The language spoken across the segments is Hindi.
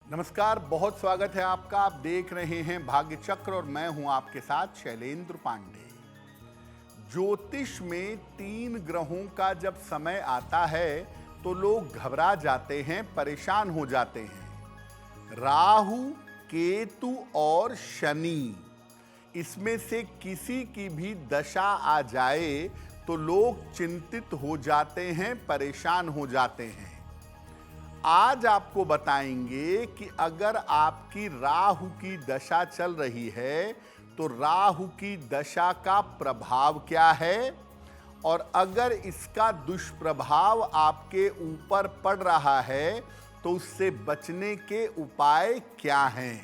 नमस्कार, बहुत स्वागत है आपका। आप देख रहे हैं भाग्य चक्र और मैं हूं आपके साथ शैलेंद्र पांडे। ज्योतिष में 3 ग्रहों का जब समय आता है तो लोग घबरा जाते हैं, परेशान हो जाते हैं। राहु, केतु और शनि, इसमें से किसी की भी दशा आ जाए तो लोग चिंतित हो जाते हैं, परेशान हो जाते हैं। आज आपको बताएंगे कि अगर आपकी राहु की दशा चल रही है तो राहु की दशा का प्रभाव क्या है, और अगर इसका दुष्प्रभाव आपके ऊपर पड़ रहा है तो उससे बचने के उपाय क्या हैं।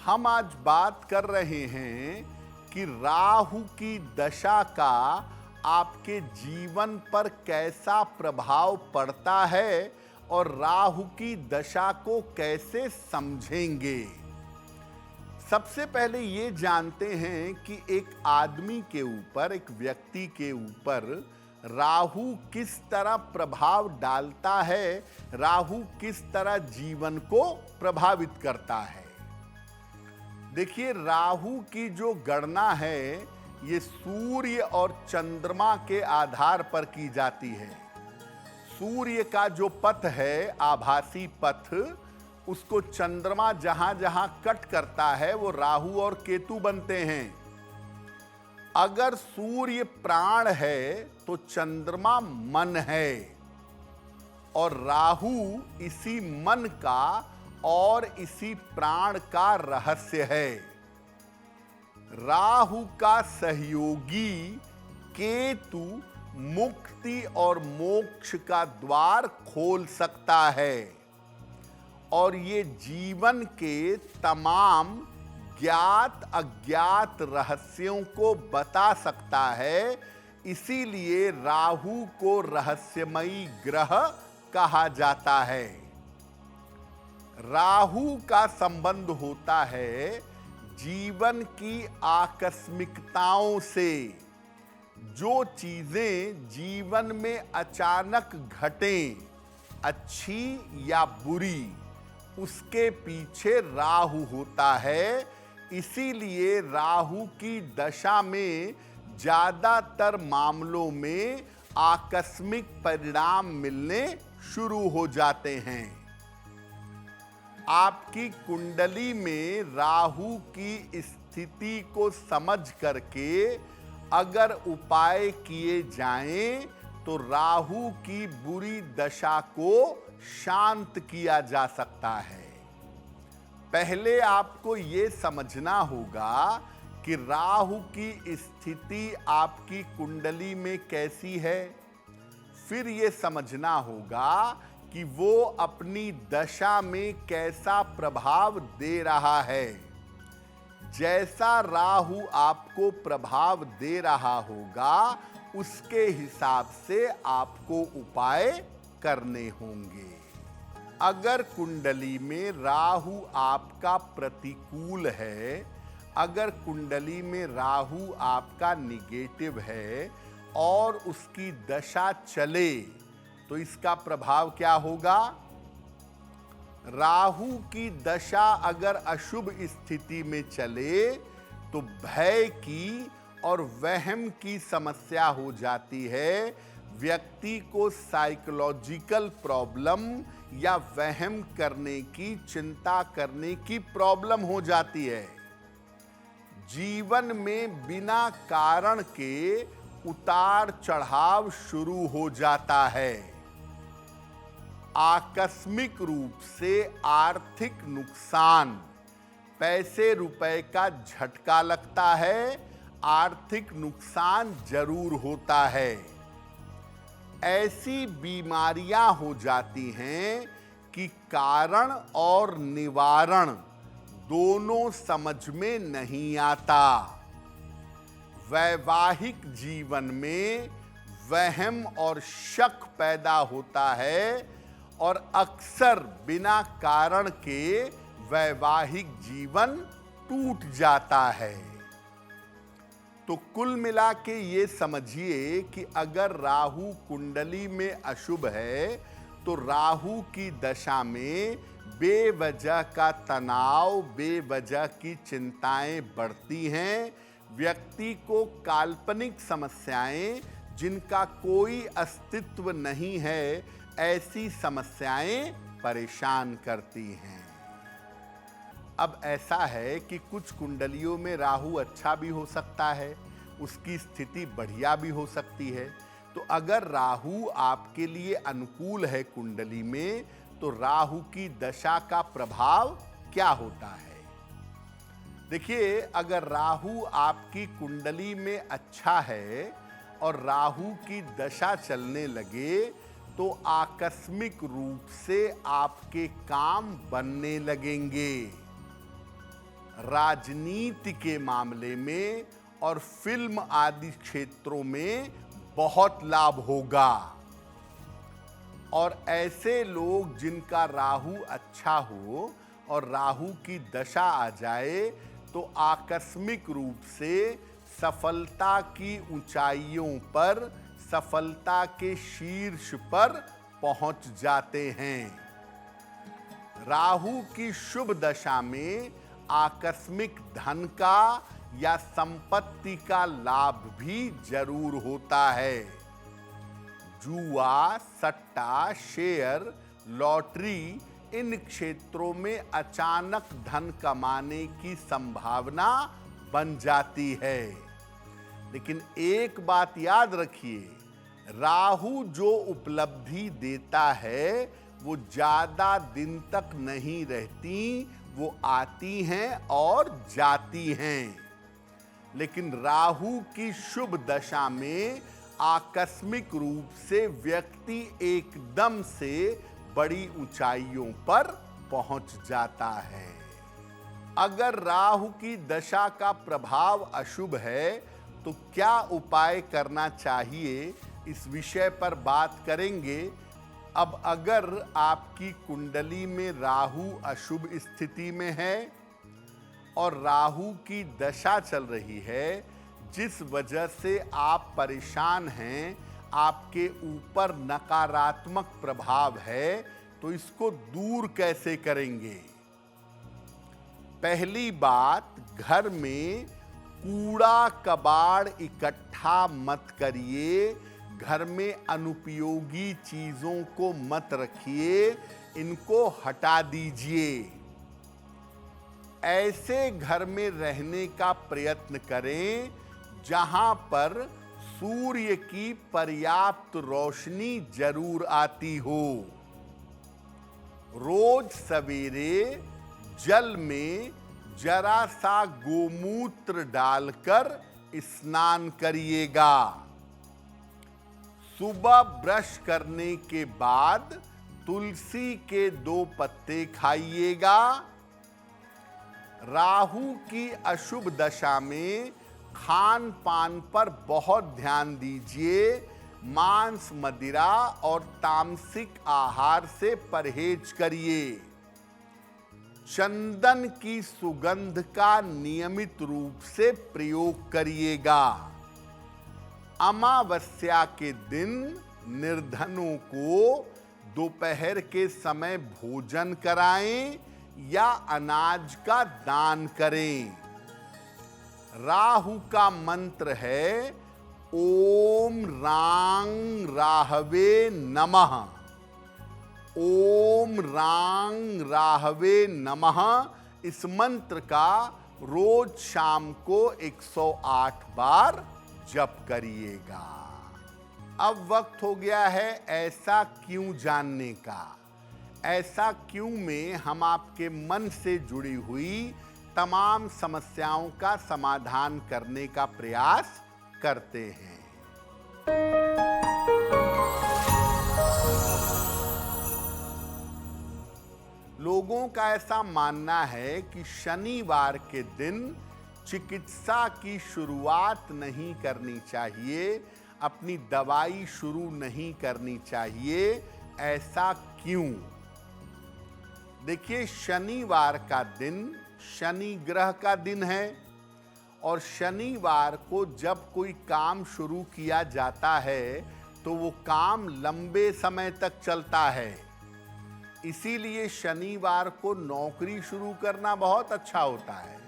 हम आज बात कर रहे हैं कि राहु की दशा का आपके जीवन पर कैसा प्रभाव पड़ता है और राहु की दशा को कैसे समझेंगे। सबसे पहले ये जानते हैं कि एक आदमी के ऊपर, एक व्यक्ति के ऊपर राहु किस तरह प्रभाव डालता है, राहु किस तरह जीवन को प्रभावित करता है। देखिए, राहु की जो गणना है ये सूर्य और चंद्रमा के आधार पर की जाती है। सूर्य का जो पथ है, आभासी पथ, उसको चंद्रमा जहां जहां कट करता है वो राहु और केतु बनते हैं। अगर सूर्य प्राण है तो चंद्रमा मन है और राहु इसी मन का और इसी प्राण का रहस्य है। राहु का सहयोगी केतु मुक्ति और मोक्ष का द्वार खोल सकता है और ये जीवन के तमाम ज्ञात अज्ञात रहस्यों को बता सकता है। इसीलिए राहु को रहस्यमयी ग्रह कहा जाता है। राहु का संबंध होता है जीवन की आकस्मिकताओं से। जो चीजें जीवन में अचानक घटें, अच्छी या बुरी, उसके पीछे राहु होता है। इसीलिए राहु की दशा में ज्यादातर मामलों में आकस्मिक परिणाम मिलने शुरू हो जाते हैं। आपकी कुंडली में राहु की स्थिति को समझ करके अगर उपाय किए जाएं तो राहु की बुरी दशा को शांत किया जा सकता है। पहले आपको ये समझना होगा कि राहु की स्थिति आपकी कुंडली में कैसी है। फिर ये समझना होगा कि वो अपनी दशा में कैसा प्रभाव दे रहा है। जैसा राहु आपको प्रभाव दे रहा होगा उसके हिसाब से आपको उपाय करने होंगे। अगर कुंडली में राहु आपका प्रतिकूल है, अगर कुंडली में राहु आपका निगेटिव है और उसकी दशा चले तो इसका प्रभाव क्या होगा। राहु की दशा अगर अशुभ स्थिति में चले तो भय की और वहम की समस्या हो जाती है। व्यक्ति को साइकोलॉजिकल प्रॉब्लम या वहम करने की, चिंता करने की प्रॉब्लम हो जाती है। जीवन में बिना कारण के उतार चढ़ाव शुरू हो जाता है। आकस्मिक रूप से आर्थिक नुकसान, पैसे रुपए का झटका लगता है, आर्थिक नुकसान जरूर होता है। ऐसी बीमारियां हो जाती हैं कि कारण और निवारण दोनों समझ में नहीं आता। वैवाहिक जीवन में वहम और शक पैदा होता है और अक्सर बिना कारण के वैवाहिक जीवन टूट जाता है। तो कुल मिला के ये समझिए कि अगर राहु कुंडली में अशुभ है तो राहु की दशा में बेवजह का तनाव, बेवजह की चिंताएं बढ़ती हैं। व्यक्ति को काल्पनिक समस्याएं, जिनका कोई अस्तित्व नहीं है, ऐसी समस्याएं परेशान करती हैं। अब ऐसा है कि कुछ कुंडलियों में राहु अच्छा भी हो सकता है, उसकी स्थिति बढ़िया भी हो सकती है। तो अगर राहु आपके लिए अनुकूल है कुंडली में, तो राहु की दशा का प्रभाव क्या होता है? देखिए, अगर राहु आपकी कुंडली में अच्छा है और राहु की दशा चलने लगे, तो आकस्मिक रूप से आपके काम बनने लगेंगे। राजनीति के मामले में और फिल्म आदि क्षेत्रों में बहुत लाभ होगा। और ऐसे लोग जिनका राहु अच्छा हो और राहु की दशा आ जाए, तो आकस्मिक रूप से सफलता की ऊंचाइयों पर, सफलता के शीर्ष पर पहुंच जाते हैं। राहु की शुभ दशा में आकस्मिक धन का या संपत्ति का लाभ भी जरूर होता है। जुआ, सट्टा, शेयर, लॉटरी, इन क्षेत्रों में अचानक धन कमाने की संभावना बन जाती है। लेकिन एक बात याद रखिए, राहु जो उपलब्धि देता है वो ज्यादा दिन तक नहीं रहती, वो आती हैं और जाती हैं। लेकिन राहु की शुभ दशा में आकस्मिक रूप से व्यक्ति एकदम से बड़ी ऊंचाइयों पर पहुंच जाता है। अगर राहु की दशा का प्रभाव अशुभ है, तो क्या उपाय करना चाहिए, इस विषय पर बात करेंगे। अब अगर आपकी कुंडली में राहु अशुभ स्थिति में है और राहु की दशा चल रही है, जिस वजह से आप परेशान हैं, आपके ऊपर नकारात्मक प्रभाव है, तो इसको दूर कैसे करेंगे? पहली बात, घर में कूड़ा कबाड़ इकट्ठा मत करिए। घर में अनुपयोगी चीजों को मत रखिए, इनको हटा दीजिए। ऐसे घर में रहने का प्रयत्न करें जहां पर सूर्य की पर्याप्त रोशनी जरूर आती हो। रोज सवेरे जल में जरा सा गोमूत्र डालकर स्नान करिएगा। सुबह ब्रश करने के बाद तुलसी के 2 पत्ते खाइएगा। राहु की अशुभ दशा में खान पान पर बहुत ध्यान दीजिए। मांस, मदिरा और तामसिक आहार से परहेज करिए। चंदन की सुगंध का नियमित रूप से प्रयोग करिएगा। अमावस्या के दिन निर्धनों को दोपहर के समय भोजन कराएं या अनाज का दान करें। राहु का मंत्र है ओम रांग राहवे नमः। ओम रांग राहवे नमः, इस मंत्र का रोज शाम को 108 बार जप करिएगा। अब वक्त हो गया है ऐसा क्यों जानने का। ऐसा क्यों में हम आपके मन से जुड़ी हुई तमाम समस्याओं का समाधान करने का प्रयास करते हैं। लोगों का ऐसा मानना है कि शनिवार के दिन चिकित्सा की शुरुआत नहीं करनी चाहिए, अपनी दवाई शुरू नहीं करनी चाहिए। ऐसा क्यों? देखिए, शनिवार का दिन शनि ग्रह का दिन है और शनिवार को जब कोई काम शुरू किया जाता है तो वो काम लंबे समय तक चलता है। इसीलिए शनिवार को नौकरी शुरू करना बहुत अच्छा होता है।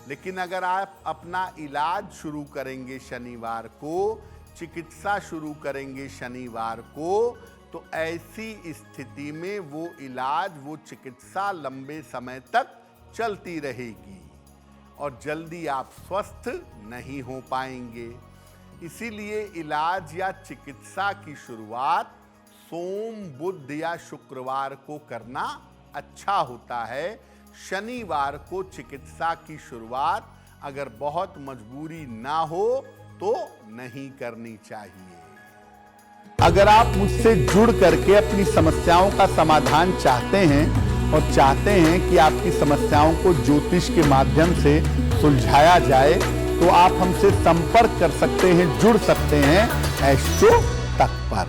लेकिन अगर आप अपना इलाज शुरू करेंगे शनिवार को, चिकित्सा शुरू करेंगे शनिवार को, तो ऐसी स्थिति में वो इलाज, वो चिकित्सा लंबे समय तक चलती रहेगी और जल्दी आप स्वस्थ नहीं हो पाएंगे। इसीलिए इलाज या चिकित्सा की शुरुआत सोम, बुध या शुक्रवार को करना अच्छा होता है। शनिवार को चिकित्सा की शुरुआत अगर बहुत मजबूरी ना हो तो नहीं करनी चाहिए। अगर आप मुझसे जुड़ करके अपनी समस्याओं का समाधान चाहते हैं और चाहते हैं कि आपकी समस्याओं को ज्योतिष के माध्यम से सुलझाया जाए, तो आप हमसे संपर्क कर सकते हैं, जुड़ सकते हैं एस्ट्रो तक पर।